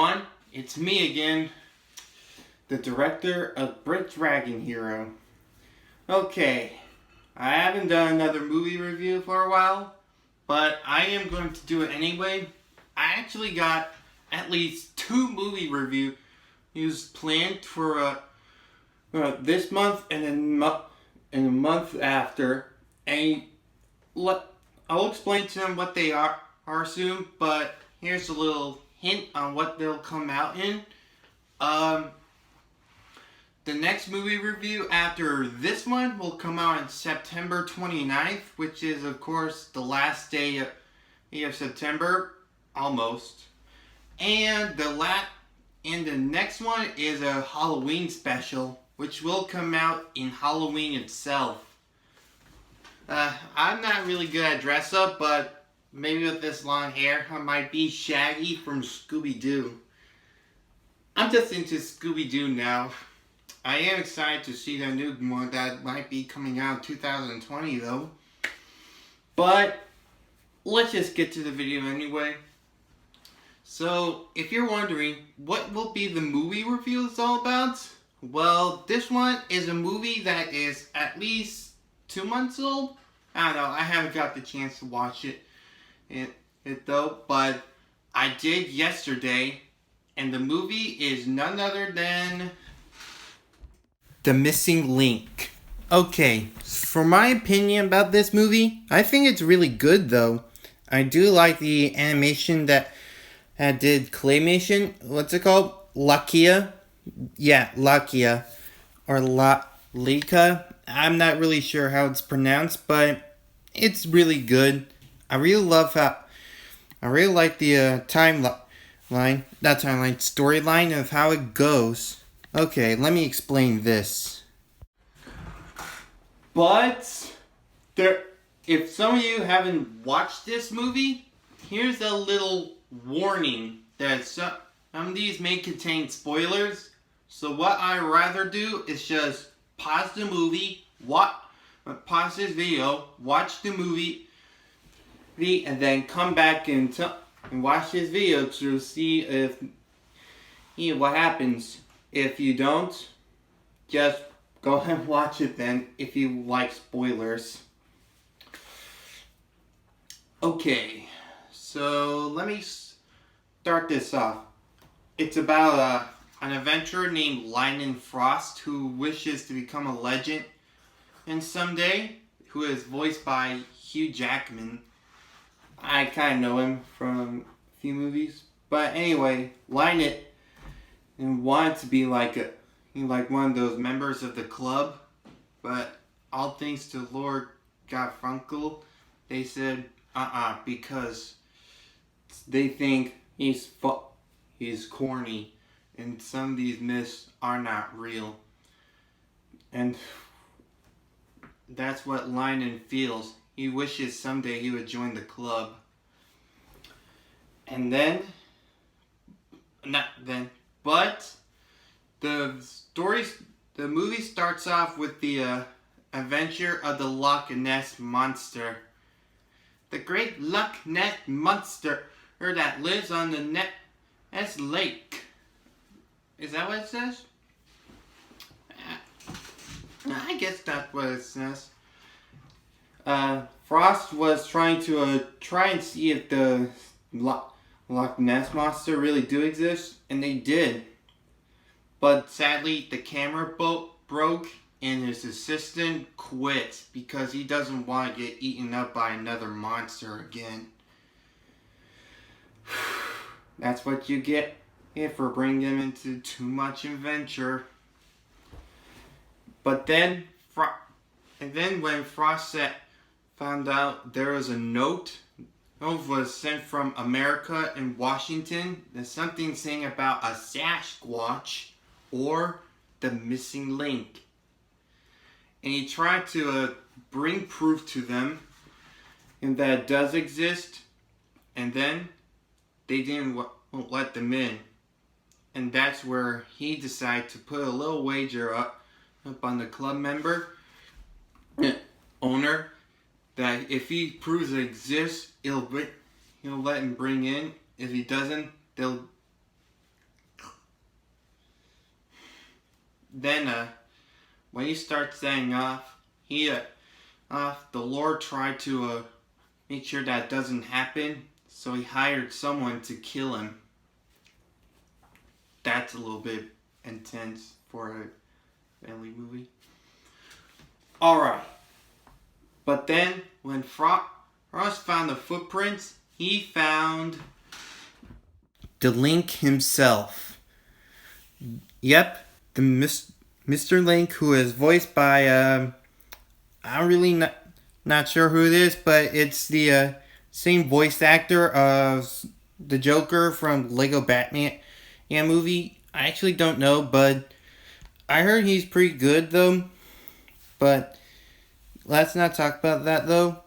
everyone, it's me again, the director of Brick Dragon Hero. Okay, I haven't done another movie review for a while, but I am going to do it anyway. I actually got at least 2 movie reviews planned for this month and in the month after, and I'll explain to them what they are soon, but here's a little hint on what they'll come out in. The next movie review after this one will come out on September 29th, which is, of course, the last day of September, almost. And the next one is a Halloween special, which will come out in Halloween itself. I'm not really good at dress up, but maybe with this long hair, I might be Shaggy from Scooby-Doo. I'm just into Scooby-Doo now. I am excited to see the new one that might be coming out in 2020 though. But let's just get to the video anyway. So, if you're wondering, what will be the movie review all about? Well, this one is a movie that is at least 2 months old. I don't know, I haven't got the chance to watch it though, but I did yesterday, and the movie is none other than The Missing Link. Okay, for my opinion about this movie, I think it's really good though. I do like the animation that did claymation. What's it called? Lakia? Yeah, Lakia. Or Lika. I'm not really sure how it's pronounced, but it's really good. I really like the storyline of how it goes. Okay, let me explain this. But if some of you haven't watched this movie, here's a little warning that some of these may contain spoilers. So what I'd rather do is just pause the movie, pause this video, watch the movie, and then come back and watch this video to see what happens. If you don't, just go ahead and watch it then if you like spoilers. Okay, so let me start this off. It's about an adventurer named Lynn Frost who wishes to become a legend, and someday, who is voiced by Hugh Jackman. I kind of know him from a few movies, but anyway, Lynn wanted to be like one of those members of the club, but all thanks to Lord Garfunkel, they said because they think he's corny, and some of these myths are not real. And that's what Lynn feels. He wishes someday he would join the club. And then, but the movie starts off with the adventure of the Loch Ness Monster. The great Loch Ness Monster that lives on the Ness Lake. Is that what it says? I guess that's what it says. Frost was trying to see if the Loch Ness Monster really do exist, and they did. But sadly, the camera broke, and his assistant quit because he doesn't want to get eaten up by another monster again. That's what you get for bringing him into too much adventure. But then, when Frost found out there was a note was sent from America and Washington, there's something saying about a Sasquatch or the missing link. And he tried to bring proof to them and that it does exist, and then they won't let them in. And that's where he decided to put a little wager up on the club owner, that if he proves it exists, he'll let him bring in. If he doesn't, they'll then when he starts setting off, the Lord tried to make sure that doesn't happen, so he hired someone to kill him. That's a little bit intense for a family movie. Alright. But then, when Frost found the footprints, he found the Link himself. Yep, the Mr. Link, who is voiced by, I'm really not sure who it is, but it's the same voice actor of the Joker from Lego Batman movie. I actually don't know, but I heard he's pretty good though. But let's not talk about that though.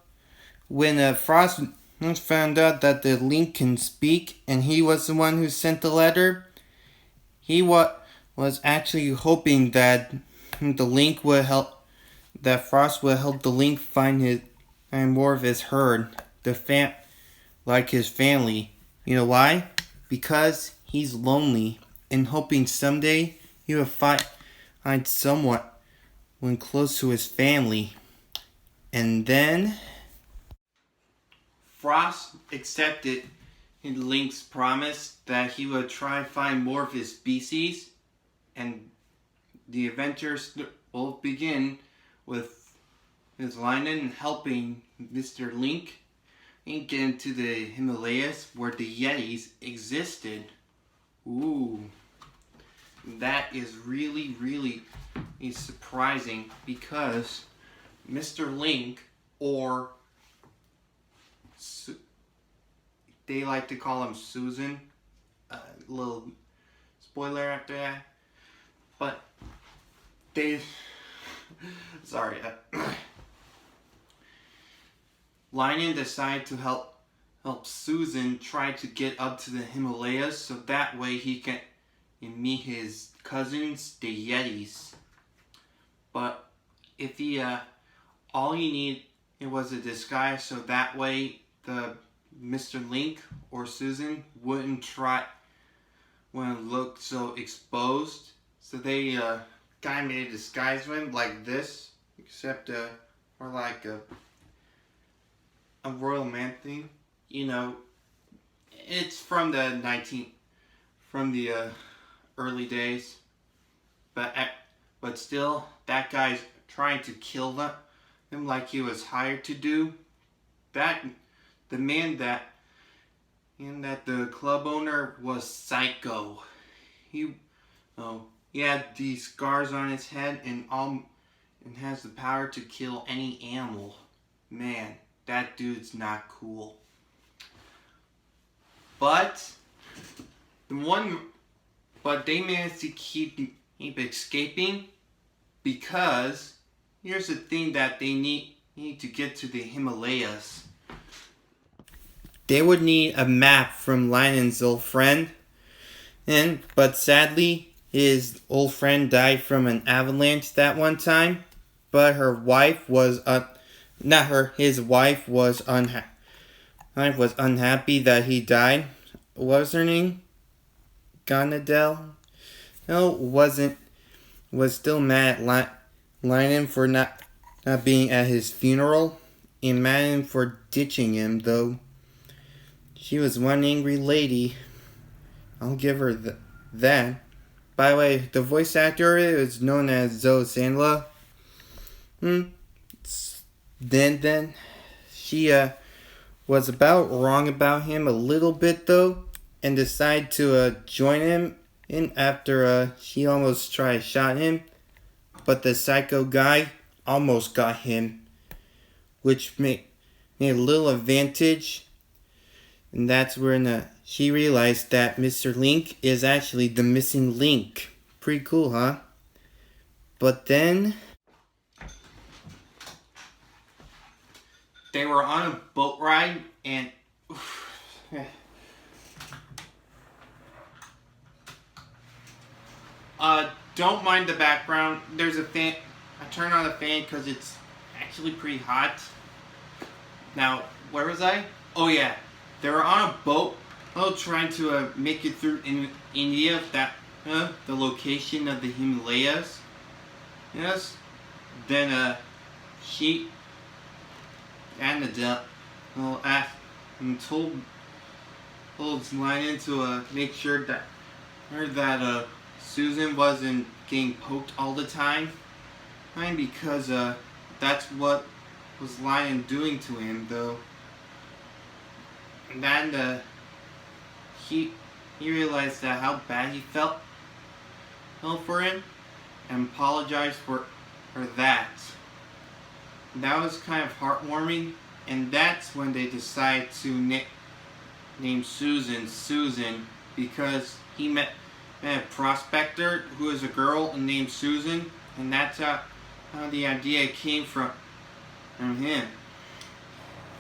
When Frost found out that the Link can speak and he was the one who sent the letter, he was actually hoping that the Link would help, that Frost would help the Link find more of his herd, like his family. You know why? Because he's lonely and hoping someday he will find someone when close to his family. And then Frost accepted Link's promise that he would try to find more of his species, and the adventures will begin with Ms. Linen helping Mr. Link and get into the Himalayas where the Yetis existed. Ooh, that is really, really surprising because Mr. Link, or they like to call him Susan, little spoiler after that, but sorry, Linen decided to help Susan try to get up to the Himalayas so that way he can meet his cousins, the Yetis. But if all he needed was a disguise so that way the Mr. Link or Susan wouldn't look so exposed. So they kind of made a disguise with him like this, except or like a royal man thing. You know, it's from the early days, but still, that guy's trying to kill him like he was hired to do. The man that the club owner was psycho. He had these scars on his head and has the power to kill any animal. Man, that dude's not cool. But they managed to keep escaping because here's the thing that they need to get to the Himalayas. They would need a map from Linen's old friend, but sadly his old friend died from an avalanche that one time. But his wife was unhappy that he died. What was her name? Ganadel? No, was still mad at Linen for not being at his funeral, and mad at him for ditching him, though. She was one angry lady. I'll give her that. By the way, the voice actor is known as Zoe Sandler. Then she was about wrong about him a little bit though, and decided to join him in after she almost tried to shot him, but the psycho guy almost got him, which made a little advantage, and that's when she realized that Mr. Link is actually the missing link. Pretty cool, huh? But then they were on a boat ride and don't mind the background. There's a fan. I turned on the fan because it's actually pretty hot. Now, where was I? Oh yeah, they were on a boat, trying to make it through in India. the location of the Himalayas. Yes. Then she Anna asked and told Lion to make sure that Susan wasn't getting poked all the time. Because that's what was Lion doing to him, though. And then he realized that how bad he felt for him, and apologized for that. And that was kind of heartwarming, and that's when they decided to name Susan because he met a prospector who is a girl named Susan, and that's how the idea came from him.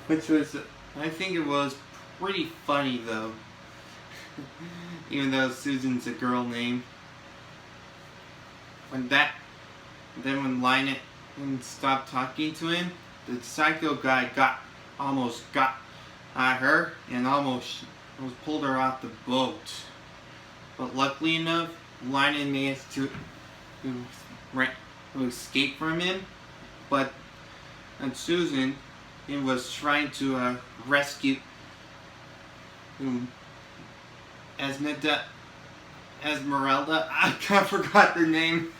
Which was, I think it was pretty funny though. Even though Susan's a girl name. When Lionel stopped talking to him, the psycho guy almost got her and almost pulled her off the boat. But luckily enough, Lionel managed to escape from him. But Susan was trying to rescue Esmeralda. I kind of forgot the name.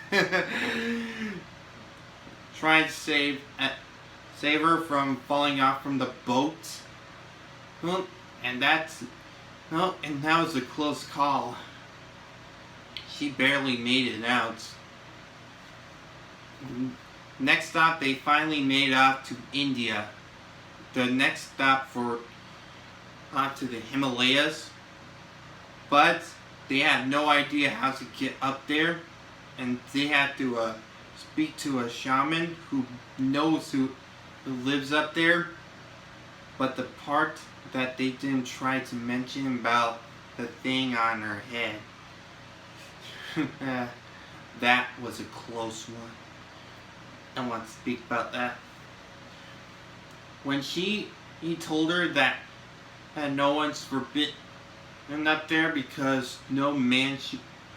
Trying to save her from falling off from the boat. And that was a close call. She barely made it out. Next stop, they finally made it off to India. The next stop to the Himalayas. But they had no idea how to get up there, and they had to speak to a shaman who knows who lives up there. But the part that they didn't try to mention about the thing on her head, that was a close one. I want to speak about that. When he told her that no one's forbidden up there because no man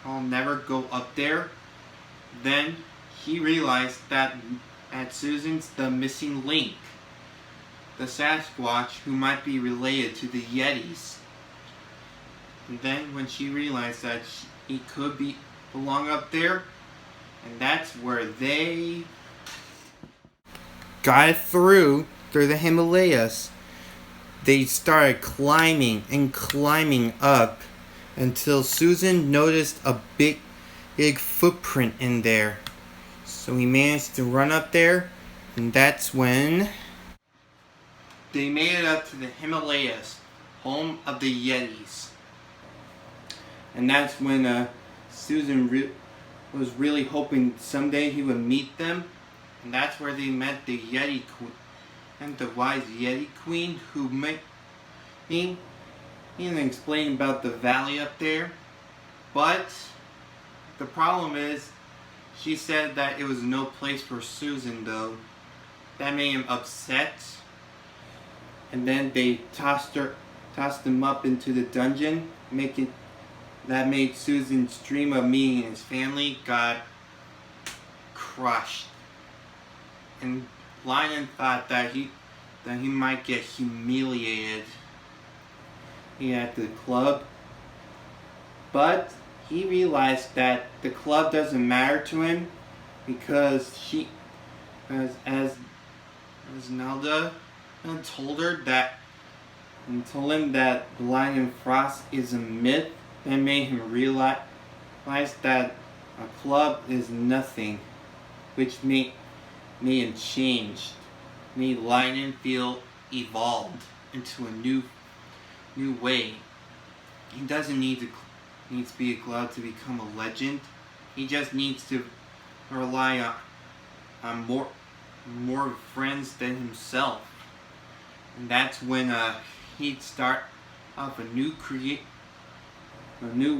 I'll never go up there, then he realized that Susan's the missing link, the Sasquatch who might be related to the Yetis. And then when she realized that he could belong up there, and that's where they got through the Himalayas. They started climbing and climbing up until Susan noticed a big footprint in there. So he managed to run up there, and that's when they made it up to the Himalayas, home of the Yetis. And that's when Susan was really hoping someday he would meet them. And that's where they met the Yeti Queen, and the wise Yeti Queen, who he didn't explain about the valley up there. But the problem is, she said that it was no place for Susan though. That made him upset. And then they tossed him up into the dungeon, that made Susan's dream of meeting his family got crushed. And Lion thought that he might get humiliated at the club, but he realized that the club doesn't matter to him because as Nelda told him that Lion and Frost is a myth, and made him realize that a club is nothing, which made him change, made Lion feel evolved into a new way. He doesn't need to be a glove to become a legend. He just needs to rely on more friends than himself. And that's when he'd start off a new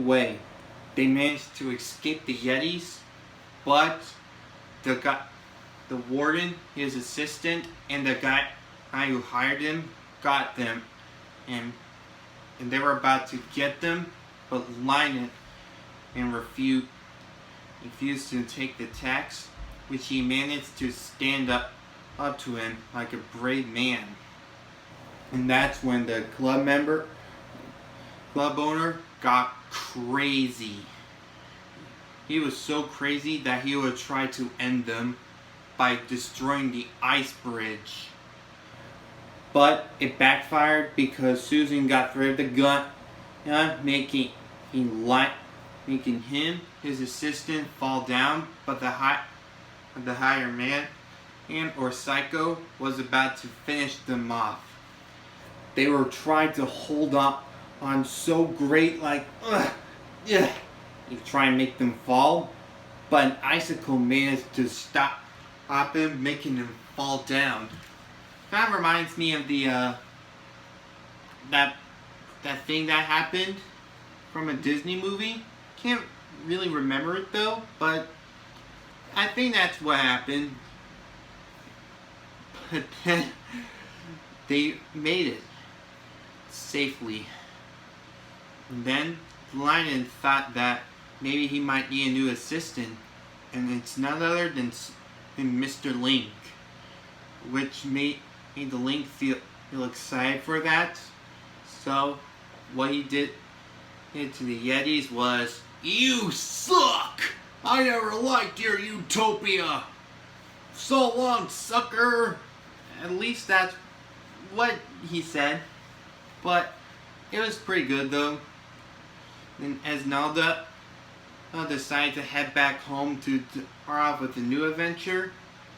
way. They managed to escape the Yetis, but the warden, his assistant, and the guy who hired him got them, and they were about to get them, but Lion and refused to take the tax, which he managed to stand up to him like a brave man. And that's when the club owner got crazy. He was so crazy that he would try to end them by destroying the ice bridge. But it backfired because Susan got rid of the gun, making him, his assistant, fall down. But the higher man, or Psycho, was about to finish them off. They were trying to hold on so great, you try and make them fall, but an icicle managed to stop him, making him fall down. Kind of reminds me of the that thing that happened from a Disney movie. Can't really remember it though, but I think that's what happened. But then they made it safely. And then Lionel thought that maybe he might need a new assistant, and it's none other than Mr. Link, which made the Link feel excited for that. So what he did to the Yetis was, "You suck! I never liked your utopia! So long, sucker!" At least that's what he said. But it was pretty good though. Then Esmeralda decided to head back home to start off with a new adventure.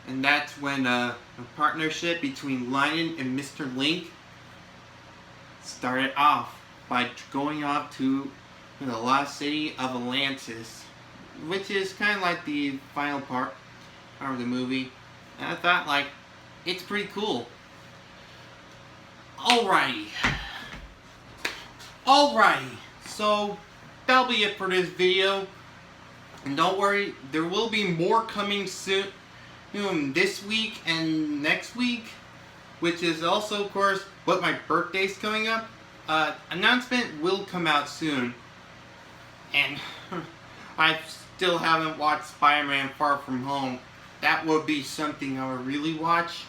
And that's when a partnership between Lion and Mr. Link started off by going off to the lost city of Atlantis, which is kind of like the final part of the movie. And I thought, it's pretty cool. Alrighty, so that'll be it for this video. And don't worry, there will be more coming soon, this week and next week, which is also, of course, what my birthday's coming up. Announcement will come out soon. And I still haven't watched Spider-Man Far From Home. That would be something I would really watch.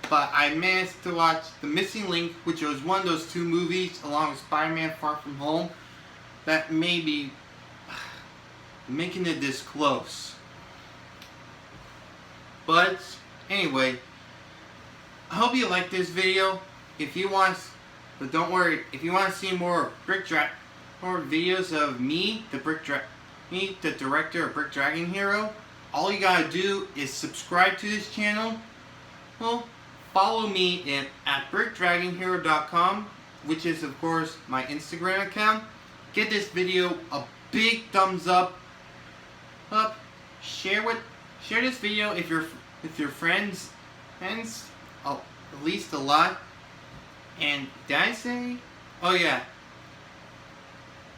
But I managed to watch The Missing Link, which was one of those two movies, along with Spider-Man Far From Home, that may be making it this close. But anyway, I hope you liked this video. But don't worry, if you want to see more more videos of me, the director of Brick Dragon Hero, all you gotta do is subscribe to this channel. Well, follow me at brickdragonhero.com, which is of course my Instagram account. Get this video a big thumbs up. Share this video with your friends, at least a lot. And did I say? Oh yeah.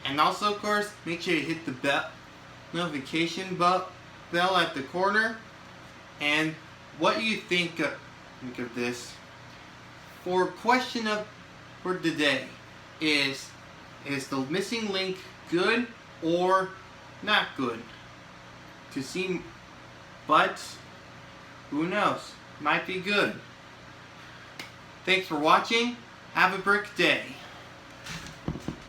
And also, of course, make sure you hit the notification bell at the corner. And what do you think of this? For question for today is The Missing Link good or not good? To see, but who knows? Might be good. Thanks for watching. Have a brick day.